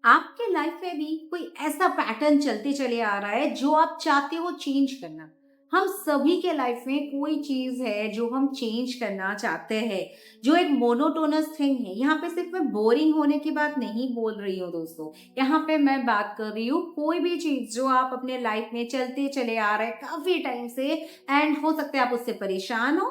आपके लाइफ में भी कोई ऐसा पैटर्न चलते चले आ रहा है जो आप चाहते हो चेंज करना। हम सभी के लाइफ में कोई चीज है जो हम चेंज करना चाहते हैं, जो एक मोनोटोनस थिंग है। यहाँ पे सिर्फ मैं बोरिंग होने की बात नहीं बोल रही हूँ दोस्तों, यहाँ पे मैं बात कर रही हूँ कोई भी चीज जो आप अपने लाइफ में चलते चले आ रहे हैं काफी टाइम से, एंड हो सकता है आप उससे परेशान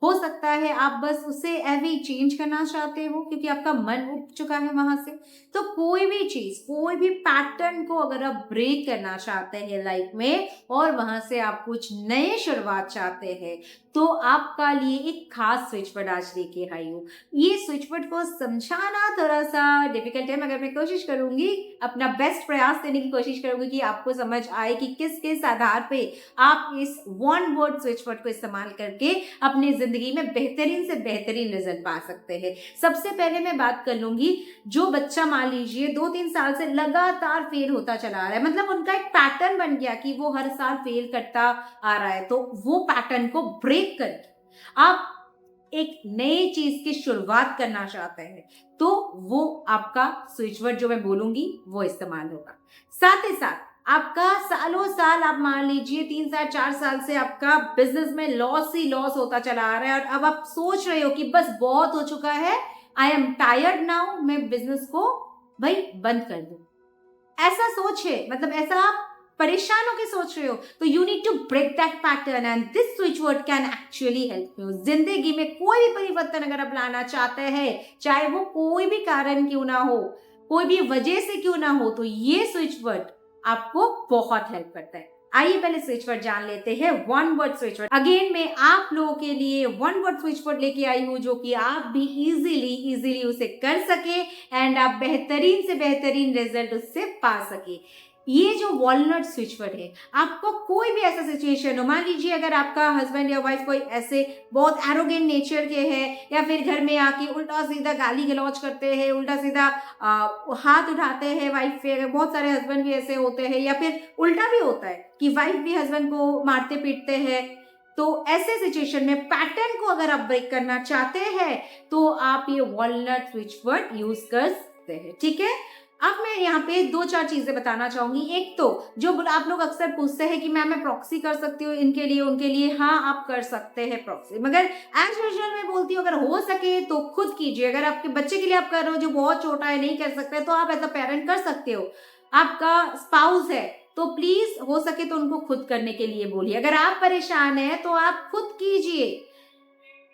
हो सकता है आप बस उसे एवी चेंज करना चाहते हो क्योंकि आपका मन उब चुका है वहां से। तो कोई भी चीज, कोई भी पैटर्न को अगर आप ब्रेक करना चाहते हैं लाइफ में और वहां से आप कुछ नए शुरुआत चाहते हैं, तो आपका लिए एक खास स्विच वर्ड आज लेके आई हूँ। ये स्विच वर्ड को समझाना थोड़ा सा डिफिकल्ट है, मगर मैं कोशिश करूंगी, अपना बेस्ट प्रयास देने की कोशिश करूंगी कि आपको समझ आए कि किस किस आधार पे आप इस वन वर्ड स्विच वर्ड को इस्तेमाल करके अपनी जिंदगी में बेहतरीन से बेहतरीन रिजल्ट पा सकते हैं। सबसे पहले मैं बात कर लूंगी, जो बच्चा मान लीजिए 2-3 साल से लगातार फेल होता चला आ रहा है, मतलब उनका एक पैटर्न बन गया कि वो हर साल फेल करता आ रहा है, तो वो पैटर्न को ब्रेक करके आप एक नई चीज की शुरुआत करना चाहते हैं, तो वो आपका स्विच वर्ड जो मैं बोलूंगी वो इस्तेमाल होगा। साथ ही साथ आपका सालों साल, आप मान लीजिए 3 साल 4 साल से आपका बिजनेस में लॉस ही लॉस होता चला आ रहा है और अब आप सोच रहे हो कि बस बहुत हो चुका है, आई एम टायर्ड नाउ, मैं बिजनेस को भाई बंद कर दूं। ऐसा सोच है, मतलब ऐसा आप परेशान होकर सोच रहे हो, तो you need to break that pattern and this switch word can actually help you. जिंदगी में कोई भी परिवर्तन अगर आप लाना चाहते हैं, चाहे वो कोई भी कारण क्यों ना हो, कोई भी वजह से क्यों ना हो, तो ये स्विच वर्ड आपको बहुत हेल्प करता है। आइए पहले स्विच वर्ड जान लेते हैं, one word switch word. Again मैं आप लोगों के लिए वन वर्ड स्विच वर्ड लेके आई हूँ जो कि आप भी इजीली उसे कर सके एंड आप बेहतरीन से बेहतरीन रिजल्ट उससे पा सके। ये जो वॉलनट स्विच वर्ड है, आपको कोई भी ऐसा सिचुएशन हो, मान लीजिए अगर आपका हस्बैंड या वाइफ कोई ऐसे बहुत एरोगेंट नेचर के हैं, या फिर घर में आके उल्टा सीधा गाली गलौज करते हैं, उल्टा सीधा हाथ उठाते हैं वाइफ पे, बहुत सारे हस्बैंड भी ऐसे होते हैं, या फिर उल्टा भी होता है कि वाइफ भी हस्बैंड को मारते पीटते हैं, तो ऐसे सिचुएशन में पैटर्न को अगर आप ब्रेक करना चाहते हैं तो आप ये वॉलनट स्विच वर्ड यूज कर सकते हैं। ठीक है, अब मैं यहाँ पे 2-4 चीजें बताना चाहूंगी। एक तो जो आप लोग अक्सर पूछते हैं कि मैम मैं प्रॉक्सी कर सकती हूँ इनके लिए उनके लिए, हाँ आप कर सकते हैं प्रॉक्सी, मगर एज यूजुअल मैं बोलती हूँ अगर हो सके तो खुद कीजिए। अगर आपके बच्चे के लिए आप कर रहे हो जो बहुत छोटा है, नहीं कर सकते, तो आप एज अ पेरेंट कर सकते हो। आपका स्पाउस है तो प्लीज हो सके तो उनको खुद करने के लिए बोलिए। अगर आप परेशान हैं तो आप खुद कीजिए।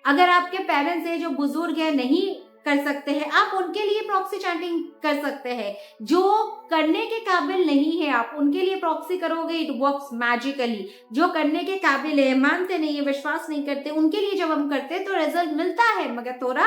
अगर आपके पेरेंट्स है जो बुजुर्ग है, नहीं कर सकते हैं, आप उनके लिए प्रॉक्सी चैंटिंग कर सकते हैं। जो करने के काबिल नहीं है आप उनके लिए प्रॉक्सी करोगे, इट वर्क्स मैजिकली। जो करने के काबिल है, मानते नहीं है, विश्वास नहीं करते, उनके लिए जब हम करते हैं तो रिजल्ट मिलता है, मगर थोड़ा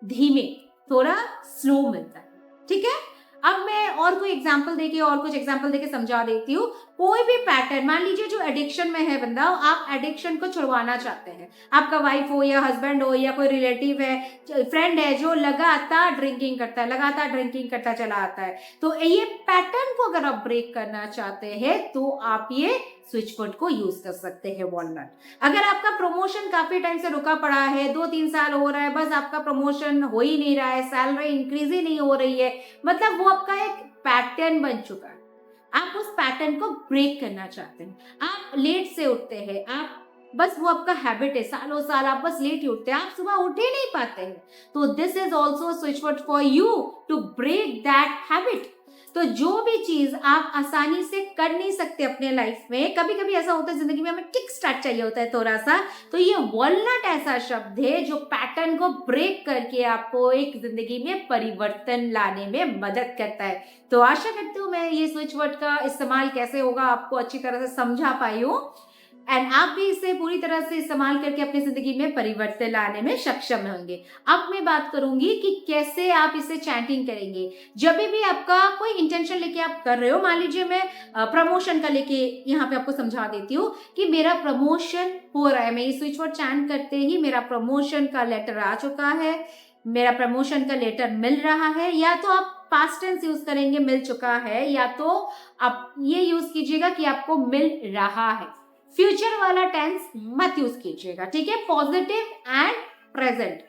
धीमे, थोड़ा स्लो मिलता है। ठीक है, अब मैं और कोई एग्जाम्पल देके और कुछ एग्जाम्पल देके समझा देती हूँ। कोई भी पैटर्न, मान लीजिए जो एडिक्शन में है बंदा, आप एडिक्शन को छुड़वाना चाहते हैं, आपका वाइफ हो या हस्बैंड हो या कोई रिलेटिव है, फ्रेंड है जो लगातार ड्रिंकिंग करता है, लगातार ड्रिंकिंग करता चला आता है, तो ये पैटर्न को अगर आप ब्रेक करना चाहते हैं तो आप ये स्विच वर्ड को यूज कर सकते हैं, वॉलनट। अगर आपका प्रमोशन काफी टाइम से रुका पड़ा है, 2-3 साल हो रहा है, बस आपका प्रमोशन हो ही नहीं रहा है, सैलरी इंक्रीज ही नहीं हो रही है, मतलब वो आपका एक पैटर्न बन चुका है, आप उस पैटर्न को ब्रेक करना चाहते हैं। आप लेट से उठते हैं, आप बस वो आपका हैबिट है, सालों साल आप बस लेट ही उठते हैं, आप सुबह उठ ही नहीं पाते हैं, तो this is also switch word for you to break that habit. तो जो भी चीज आप आसानी से कर नहीं सकते अपने लाइफ में, कभी कभी ऐसा होता है जिंदगी में हमें किक स्टार्ट चाहिए होता है थोड़ा सा, तो ये वॉलनट ऐसा शब्द है जो पैटर्न को ब्रेक करके आपको एक जिंदगी में परिवर्तन लाने में मदद करता है। तो आशा करती हूँ मैं ये स्विच वर्ड का इस्तेमाल कैसे होगा आपको अच्छी तरह से समझा पाई हूँ, एंड आप भी इसे पूरी तरह से इस्तेमाल करके अपनी जिंदगी में परिवर्तन लाने में सक्षम होंगे। अब मैं बात करूंगी कि कैसे आप इसे चैंटिंग करेंगे। जब भी आपका कोई इंटेंशन लेके आप कर रहे हो, मान लीजिए मैं प्रमोशन का लेके यहाँ पे आपको समझा देती हूँ कि मेरा प्रमोशन हो रहा है, मैं ये स्विच वर्ड चैंट करते ही मेरा प्रमोशन का लेटर आ चुका है, मेरा प्रमोशन का लेटर मिल रहा है, या तो आप पास्ट टेंस यूज करेंगे मिल चुका है, या तो आप ये यूज कीजिएगा कि आपको मिल रहा है। फ्यूचर वाला टेंस मत यूज कीजिएगा, ठीक है, पॉजिटिव एंड प्रेजेंट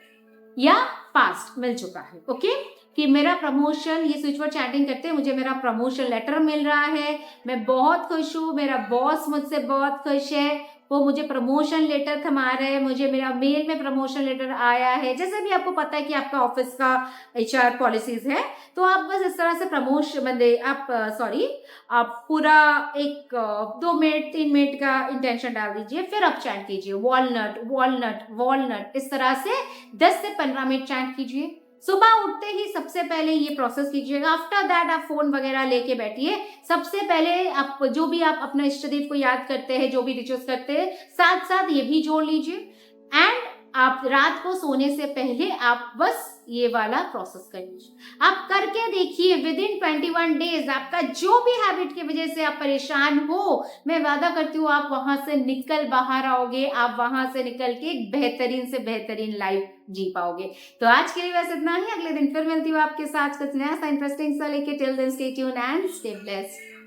या पास्ट मिल चुका है, ओके, कि मेरा प्रमोशन, ये स्विच वर्ड चैटिंग करते हैं, मुझे मेरा प्रमोशन लेटर मिल रहा है, मैं बहुत खुश हूँ, मेरा बॉस मुझसे बहुत खुश है, वो मुझे प्रमोशन लेटर थमा रहे हैं, मुझे मेरा मेल में प्रमोशन लेटर आया है। जैसे भी आपको पता है कि आपका ऑफिस का एचआर पॉलिसीज है, तो आप बस इस तरह से प्रमोशन बंदे आप सॉरी आप पूरा एक 2 मिनट 3 मिनट का इंटेंशन डाल दीजिए, फिर आप चैट कीजिए वॉलनट वॉलनट वॉलनट, इस तरह से 10 से 15 मिनट चैट कीजिए। सुबह उठते ही सबसे पहले ये प्रोसेस कीजिएगा। आफ्टर दैट आप फोन वगैरह लेके बैठिए। सबसे पहले आप जो भी आप अपने इष्ट देव को याद करते हैं, जो भी रिचुअल्स करते हैं, साथ साथ ये भी जोड़ लीजिए। एंड आप रात को सोने से पहले आप बस ये वाला प्रोसेस कर लीजिए। आप करके देखिए, विद इन 21 डेज आपका जो भी हैबिट की वजह से आप परेशान हो, मैं वादा करती हूँ आप वहां से निकल बाहर आओगे, आप वहां से निकल के एक बेहतरीन से बेहतरीन लाइफ जी पाओगे। तो आज के लिए बस इतना ही। अगले दिन फिर मिलती हूँ आपके साथ कुछ नया सा इंटरेस्टिंग सा लेके। Till then stay tuned and stay blessed.